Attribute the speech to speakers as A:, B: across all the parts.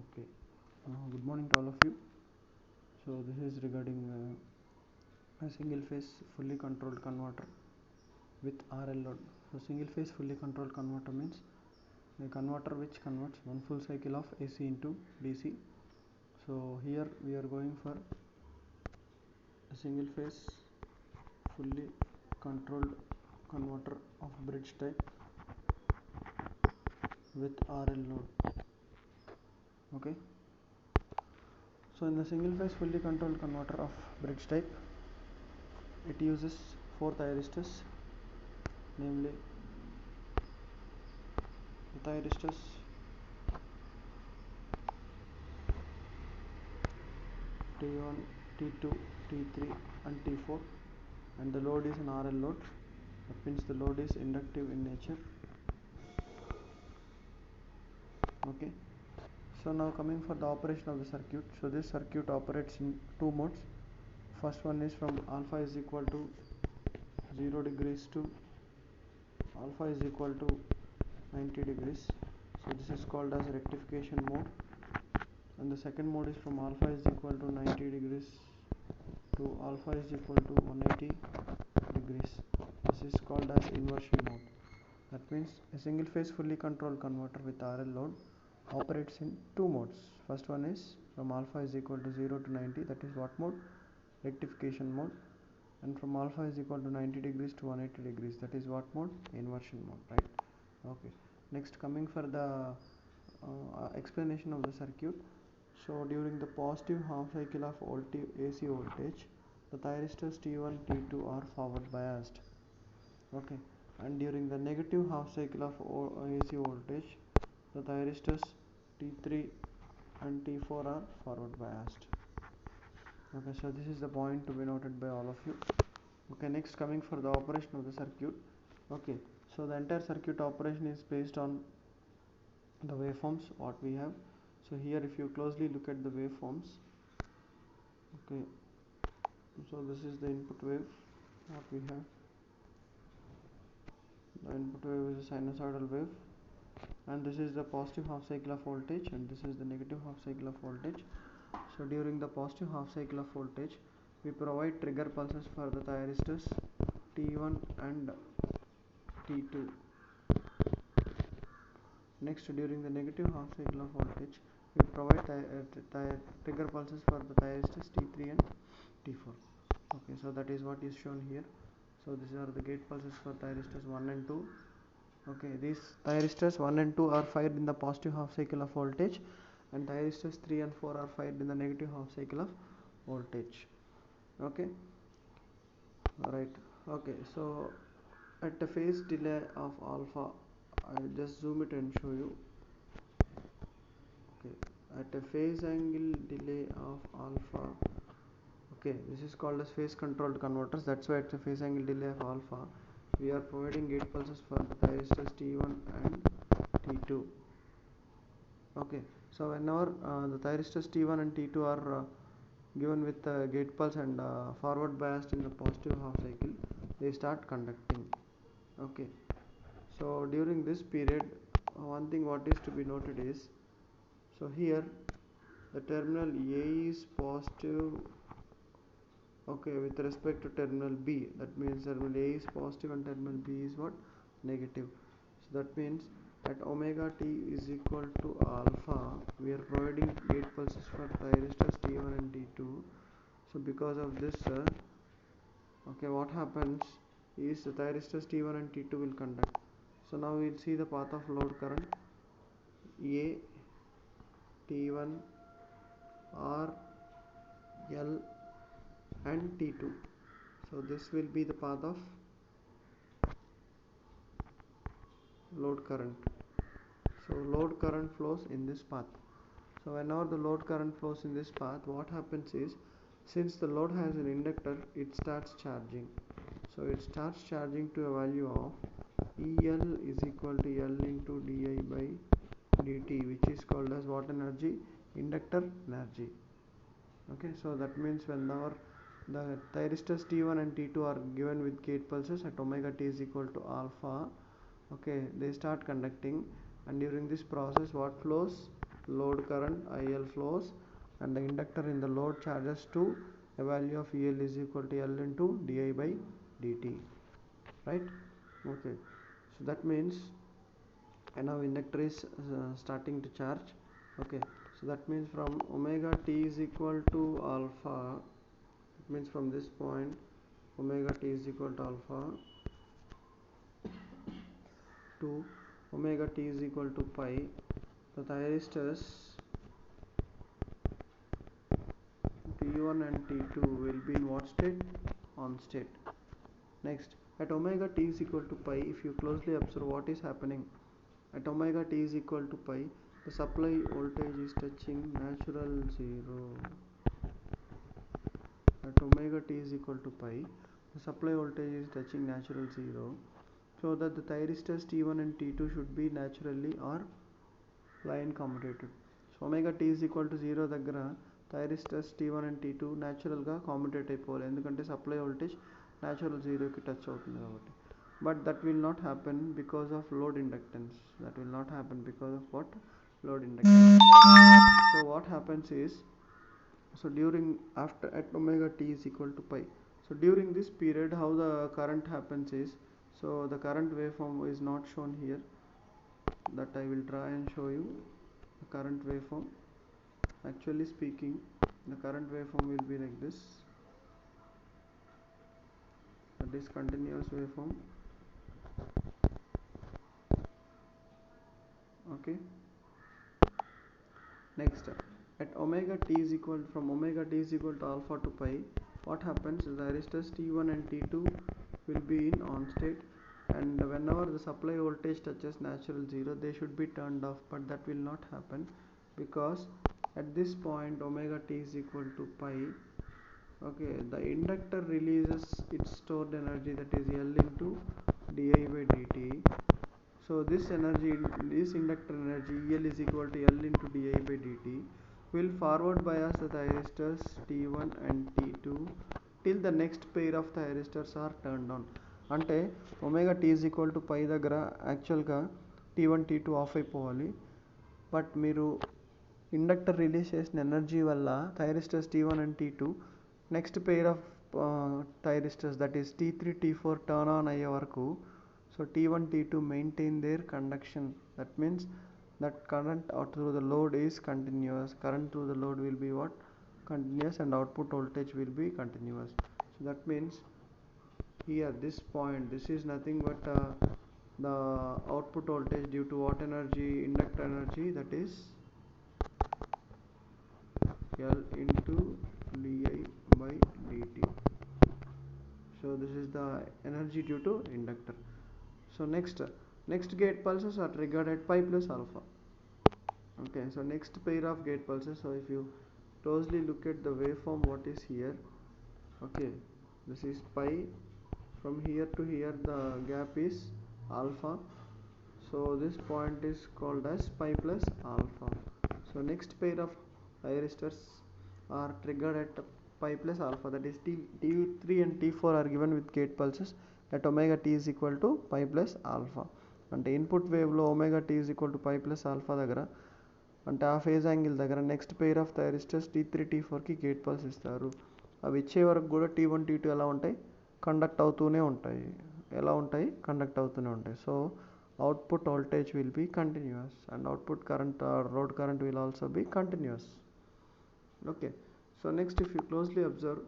A: Okay. Good morning to all of you. So this is regarding a single phase fully controlled converter with RL load. So single phase fully controlled converter means a converter which converts one full cycle of AC into DC. So here we are going for a single phase fully controlled converter of bridge type with RL load. Okay. So in the single phase fully controlled converter of bridge type, it uses 4 thyristors, namely the thyristors T1, T2, T3 and T4, and the load is an RL load. That means the load is inductive in nature. Okay. So now coming for the operation of the circuit. So this circuit operates in two modes. First one is from alpha is equal to 0 degrees to alpha is equal to 90 degrees. So this is called as rectification mode. And the second mode is from alpha is equal to 90 degrees to alpha is equal to 180 degrees. This is called as inversion mode. That means a single phase fully controlled converter with RL load operates in two modes. First one is from alpha is equal to 0 to 90, that is what mode? Rectification mode. And from alpha is equal to 90 degrees to 180 degrees, that is what mode? Inversion mode, right? Okay. Next, coming for the explanation of the circuit. So during the positive half cycle of AC voltage, the thyristors T1, T2 are forward biased. Okay. And during the negative half cycle of AC voltage, the thyristors T3 and T4 are forward biased. Okay, so this is the point to be noted by all of you. Okay, next coming for the operation of the circuit. Okay, so the entire circuit operation is based on the waveforms what we have. So here if you closely look at the waveforms, okay, so this is the input wave what we have. The input wave is a sinusoidal wave, and this is the positive half cycle of voltage, and this is the negative half cycle of voltage. So during the positive half cycle of voltage, we provide trigger pulses for the thyristors T1 and T2. Next, during the negative half cycle of voltage, we provide trigger pulses for the thyristors T3 and T4. Okay, so that is what is shown here. So these are the gate pulses for thyristors 1 and 2. Okay, these thyristors 1 and 2 are fired in the positive half cycle of voltage, and thyristors 3 and 4 are fired in the negative half cycle of voltage. Okay, alright. Okay, so at the phase delay of alpha, I'll just zoom it and show you. Okay, at a phase angle delay of alpha, okay, this is called as phase controlled converters. That's why at a phase angle delay of alpha, we are providing gate pulses for the thyristors T1 and T2. Okay, so whenever the thyristors T1 and T2 are given with gate pulse and forward biased in the positive half cycle, they start conducting. Okay, so during this period, one thing what is to be noted is, so here the terminal A is positive, okay, with respect to terminal B. That means terminal A is positive and terminal B is what? Negative. So that means at omega t is equal to alpha, we are providing gate pulses for thyristors T1 and T2. So because of this, okay, what happens is the thyristors T1 and T2 will conduct. So now we will see the path of load current A, T1, R, L and T2. So this will be the path of load current. So load current flows in this path. So whenever the load current flows in this path, what happens is, since the load has an inductor, it starts charging. So it starts charging to a value of EL is equal to L into di by dt, which is called as what energy? Inductor energy. Okay, so that means whenever the thyristors T1 and T2 are given with gate pulses at omega t is equal to alpha, okay, they start conducting, and during this process what flows? load current IL flows, and the inductor in the load charges to a value of EL is equal to L into di by dt, right? Okay, so that means and now inductor is starting to charge. Okay, so that means from omega t is equal to alpha, it means from this point omega t is equal to alpha to omega t is equal to pi, the thyristors T1 and T2 will be in what state? On state. Next, at omega t is equal to pi, if you closely observe what is happening, at omega t is equal to pi, the supply voltage is touching natural zero. At omega t is equal to pi, the supply voltage is touching natural zero, so that the thyristors T1 and T2 should be naturally or line commutated. So omega t is equal to 0 దగ్గర thyristors T1 and T2 న్యాచురల్గా కామ్యుటేట్ అయిపోవాలి, ఎందుకంటే supply voltage natural జీరోకి touch అవుతుంది కాబట్టి. But that will not happen because of load inductance. That will not happen because of what? Load inductance. So what happens is, so during after at omega t is equal to pi, so during this period how the current happens is, so the current waveform is not shown here, that I will try and show you the current waveform. Actually speaking, the current waveform will be like this, that is continuous waveform. Okay, next at omega t is equal, from omega t is equal to alpha to pi, what happens, the resistors T1 and T2 will be in on state, and whenever the supply voltage touches natural zero they should be turned off, but that will not happen because at this point omega t is equal to pi, okay, the inductor releases its stored energy, that is L into di by dt. So this energy, this inductor energy EL is equal to L into di by dt will forward bias the thyristors T1 and T2 till the next pair of thyristors are turned on. అంటే omega t is equal to pi దగ్గర యాక్చువల్గా T1 T2 of అయిపోవాలి, but మీరు inductor release చేసిన energy వల్ల thyristors T1 and T2 next pair of thyristors that is T3 T4 turn on అయ్యే వరకు, so T1 T2 maintain their conduction. That means that current out through the load is continuous, current through the load will be what? Continuous, and output voltage will be continuous. So that means here this point, this is nothing but the output voltage due to what energy? Inductor energy, that is L into di by dt. So this is the energy due to inductor. So next gate pulses are triggered at pi plus alpha. Okay, so next pair of gate pulses, so if you closely look at the waveform what is here, okay, this is pi, from here to here the gap is alpha, so this point is called as pi plus alpha. So next pair of thyristors are triggered at pi plus alpha, that is T3 and T4 are given with gate pulses at omega t is equal to pi plus alpha. అంటే input వేవ్లో omega t is equal to pi plus alpha దగ్గర, అంటే ఆ phase angle దగ్గర next pair of thyristors T3 T4కి gate pulse ఇస్తారు. అవి ఇచ్చే వరకు కూడా T1 T2 ఎలా ఉంటాయి? కండక్ట్ అవుతూనే ఉంటాయి. ఎలా ఉంటాయి? కండక్ట్ అవుతూనే ఉంటాయి. So output voltage will be continuous and output current or load current will also be continuous. Okay, so next if you closely observe,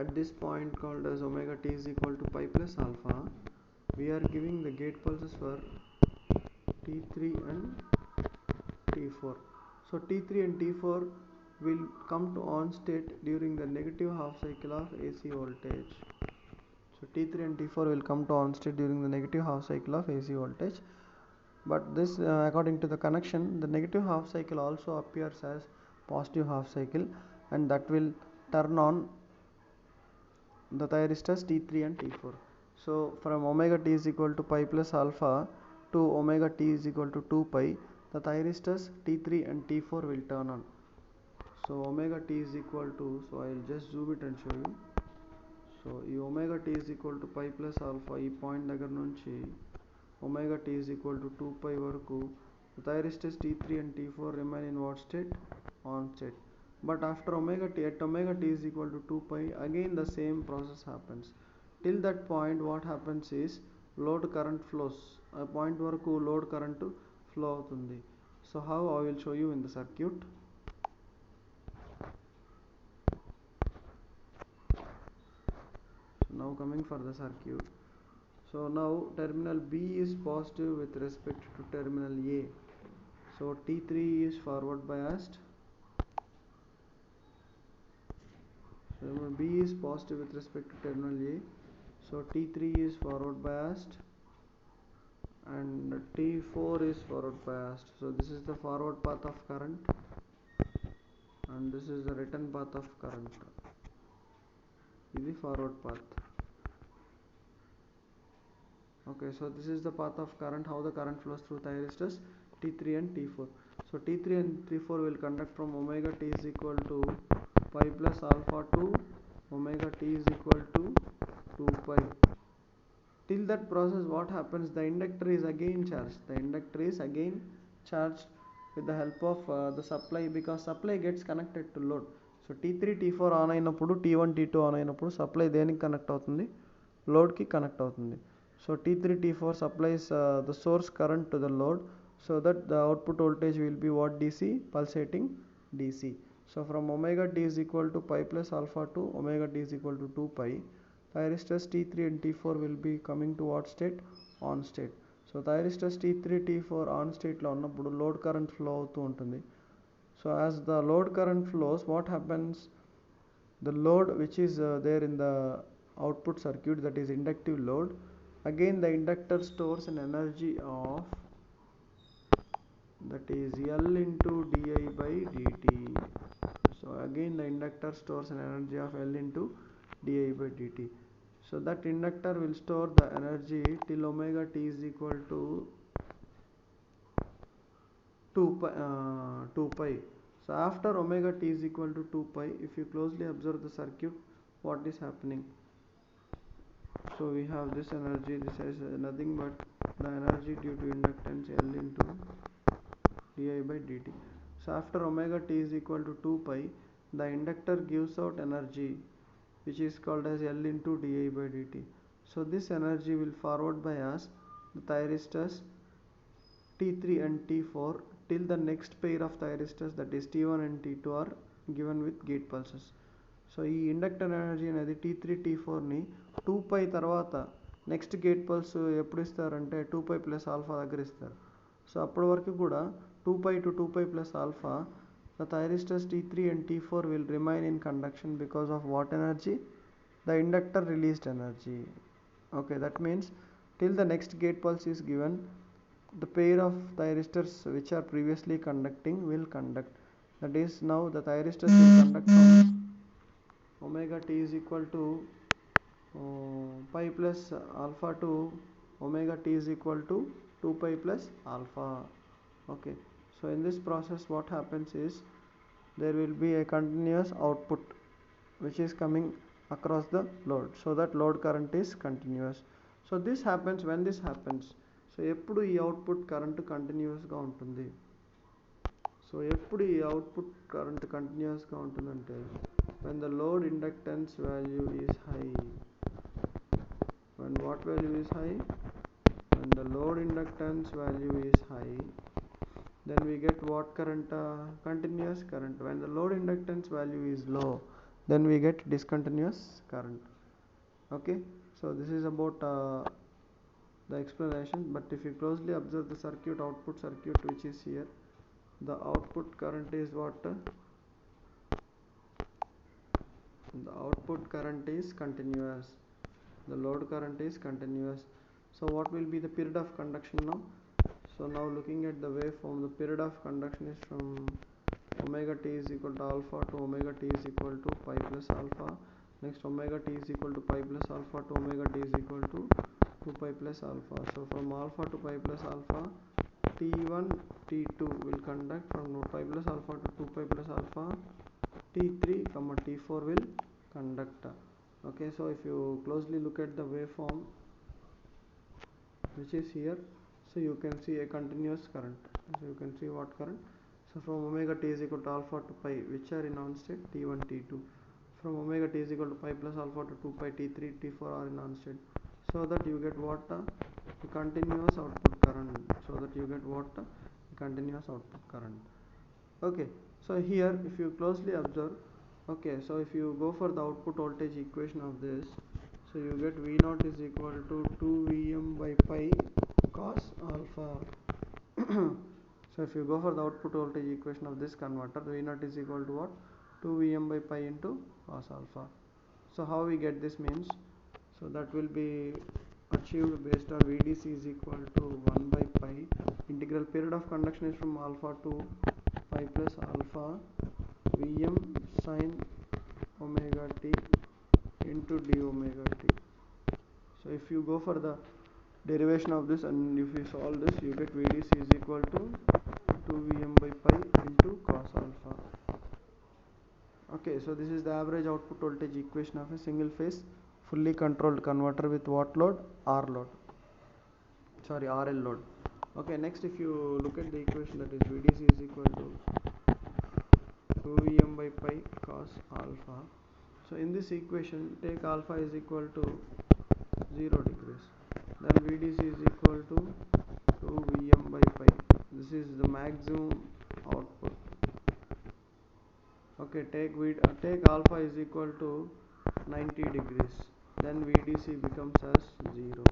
A: at this point called as omega t is equal to pi plus alpha, we are giving the gate pulses for T3 and T4. So T3 and T4 will come to on state during the negative half cycle of AC voltage. So T3 and T4 will come to on state during the negative half cycle of AC voltage, but this according to the connection, the negative half cycle also appears as positive half cycle, and that will turn on the thyristors T3 and T4. So from omega t is equal to pi plus alpha to omega t is equal to 2 pi, the thyristors T3 and T4 will turn on. So omega t is equal to, so I will just zoom it and show you. So ఈ omega t is equal to pi plus alpha, ఈ point దగ్గర నుంచి omega t is equal to 2 pi వరకు the thyristors T3 and T4 remain in what state? On state. But after omega t, at omega t is equal to 2 pi, again the same process happens. Till that point what happens is load current flows. A point varaku load current flow avutundi. So how? I will show you in the circuit. So now coming for the circuit. So now terminal B is positive with respect to terminal A. So T3 is forward biased. So B is positive with respect to terminal A. So T3 is forward biased and T4 is forward biased. So this is the forward path of current and this is the return path of current. This is the forward path. Okay, so this is the path of current, how the current flows through thyristors T3 and T4. So T3 and T4 will conduct from omega t is equal to pi plus alpha to omega t is equal to 2 pi. Till that process what happens? The inductor is again charged. The inductor is again charged with the help of the supply, because supply gets connected to load. So T3 T4 on అయినప్పుడు T1 T2 on అయినప్పుడు supply దేనికి connect అవుతుంది? Load కి connect అవుతుంది. So T3 T4 supplies the source current to the load, so that the output voltage will be what? DC, pulsating DC. So from omega t is equal to pi plus alpha to omega t is equal to 2 pi, thyristors T3 and T4 will be coming to what state? On state. So thyristors T3 T4 on state లో ఉన్నప్పుడు load current flow అవుతూ ఉంటుంది. So as the load current flows, what happens? The load which is there in the output circuit, that is inductive load, again the inductor stores an energy of, that is L into di by dt. So again the inductor stores an energy of L into di by dt. So that inductor will store the energy till omega t is equal to 2 pi. So after omega t is equal to 2 pi, if you closely observe the circuit, what is happening? So we have this energy, this is nothing but the energy due to inductance L into di by dt. So after omega t is equal to 2 pi, the inductor gives out energy which is called as L into di by dt. So this energy will forward bias the thyristors T3 and T4 till the next pair of thyristors, that is T1 and T2 are given with gate pulses. So ఈ inductor energy అనేది T3 T4ని 2 పై తర్వాత next gate pulse ఎప్పుడు ఇస్తారంటే 2 pi plus alpha దగ్గర ఇస్తారు. So అప్పటి వరకు కూడా 2 pi to 2 pi plus alpha, the thyristors T3 and T4 will remain in conduction because of what energy? The inductor released energy. Okay, that means till the next gate pulse is given, the pair of thyristors which are previously conducting will conduct. That is, now the thyristors will conduct from omega t is equal to pi plus alpha to omega t is equal to 2 pi plus alpha. Okay, so in this process what happens is there will be a continuous output which is coming across the load, so that load current is continuous. So this happens when this happens. So ఎప్పుడు ఈ output current కంటిన్యూస్గా ఉంటుంది? So ఎప్పుడు ఈ output current కంటిన్యూస్గా ఉంటుందంటే when the load inductance value is high. When what value is high? When the load inductance value is high, then we get what current? Continuous current. When the load inductance value is low, then we get discontinuous current. Okay, so this is about the explanation. But if you closely observe the circuit, output circuit which is here, the output current is what? The output current is continuous, the load current is continuous. So what will be the period of conduction now? So now looking at the waveform, the period of conduction is from omega t is equal to alpha to omega t is equal to pi plus alpha. Next omega t is equal to pi plus alpha to omega t is equal to 2 pi plus alpha. So from alpha to pi plus alpha, T1 T2 will conduct. From pi plus alpha to 2 pi plus alpha, T3 T4 will conduct. Okay, so if you closely look at the waveform which is here, So you can see a continuous current. So you can see what current. So from omega t is equal to alpha to pi, which are in on state t1, t2. From omega t is equal to pi plus alpha to 2 pi t3, t4 are in on state. So that you get what? The continuous output current. So that you get what? The continuous output current. Okay. So here, if you closely observe, okay, so if you go for the output voltage equation of this, so you get V naught is equal to 2 Vm by pi cos alpha. So if you go for the output voltage equation of this converter, V naught is equal to what? 2 Vm by pi into cos alpha. So how we get this means, so that will be achieved based on VDC is equal to 1 by pi. Integral period of conduction is from alpha to pi plus alpha Vm sin omega t into d omega t. So if you go for the derivation of this and if you solve this, you get VDC is equal to 2 Vm by pi into cos alpha. Okay, so this is the average output voltage equation of a single phase fully controlled converter with what load? RL load. Okay, next if you look at the equation, that is VDC is equal to 2 Vm by pi cos alpha. So in this equation, take alpha is equal to 0 degrees. Then VDC is equal to 2 Vm by pi. This is the maximum output. Okay, take alpha is equal to 90 degrees. Then VDC becomes as 0.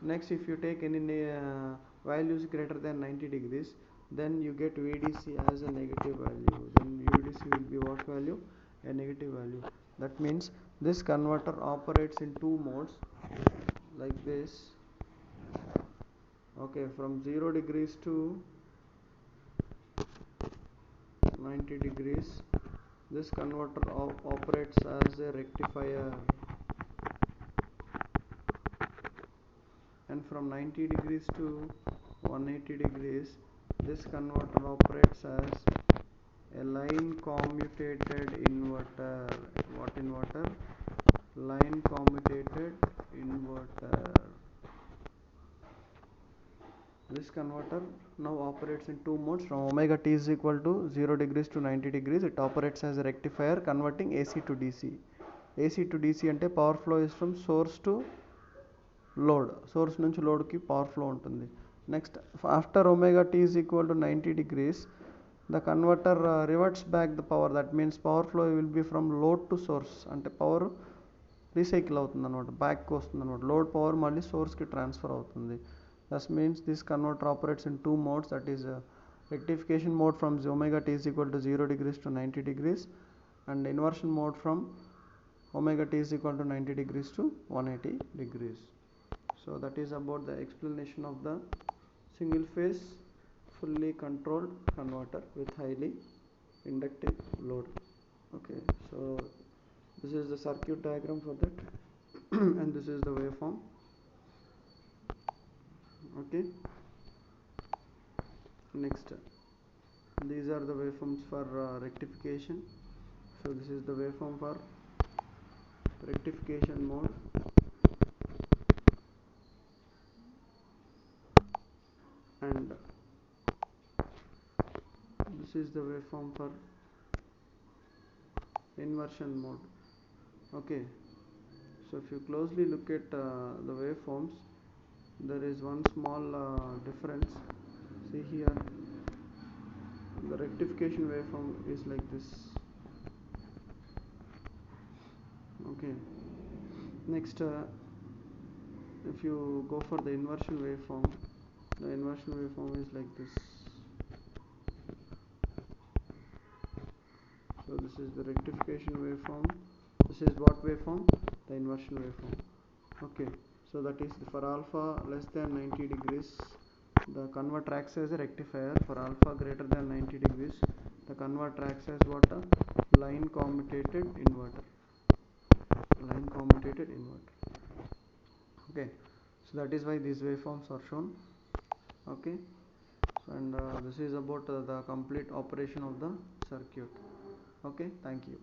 A: Next, if you take any values greater than 90 degrees, then you get VDC as a negative value. Then VDC will be what value? A negative value. That means this converter operates in two modes like this. Okay, from 0 degrees to 90 degrees, this converter operates as a rectifier, and from 90 degrees to 180 degrees, this converter operates as a line commutated inverter. What inverter? Line commutated inverter. This converter now operates in two modes. From omega t is equal to 0 degrees to 90 degrees, it operates as a rectifier converting AC to DC. AC to DC ante power flow is from source to load. Source nunchi load ki power flow untundi. Next, after omega t is equal to 90 degrees, the converter reverts back the power. That means power flow will be from load to source. Ante power recycle అవుతుంది అన్నమాట, back వస్తుంది అన్నమాట. Load power మళ్ళీ సోర్స్కి transfer అవుతుంది. Thus means this converter operates in two modes, that is rectification mode from omega t is equal to 0 degrees to 90 degrees and inversion mode from omega t is equal to 90 degrees to 180 degrees. So that is about the explanation of the single phase fully controlled converter with highly inductive load. Okay, so this is the circuit diagram for that and this is the waveform. Okay, next, these are the waveforms for rectification. So this is the waveform for rectification mode, and this is the waveform for inversion mode. Okay, so if you closely look at the waveforms, there is one small difference. See here, the rectification waveform is like this. Okay, next, if you go for the inversion waveform, the inversion waveform is like this. So this is the rectification waveform. This is what waveform? The inversion waveform. Okay, so that is for alpha less than 90 degrees, the converter acts as a rectifier. For alpha greater than 90 degrees, the converter acts as what? A line commutated inverter. Line commutated inverter. Okay, so that is why these waveforms are shown. Okay, and this is about the complete operation of the circuit. Okay, thank you.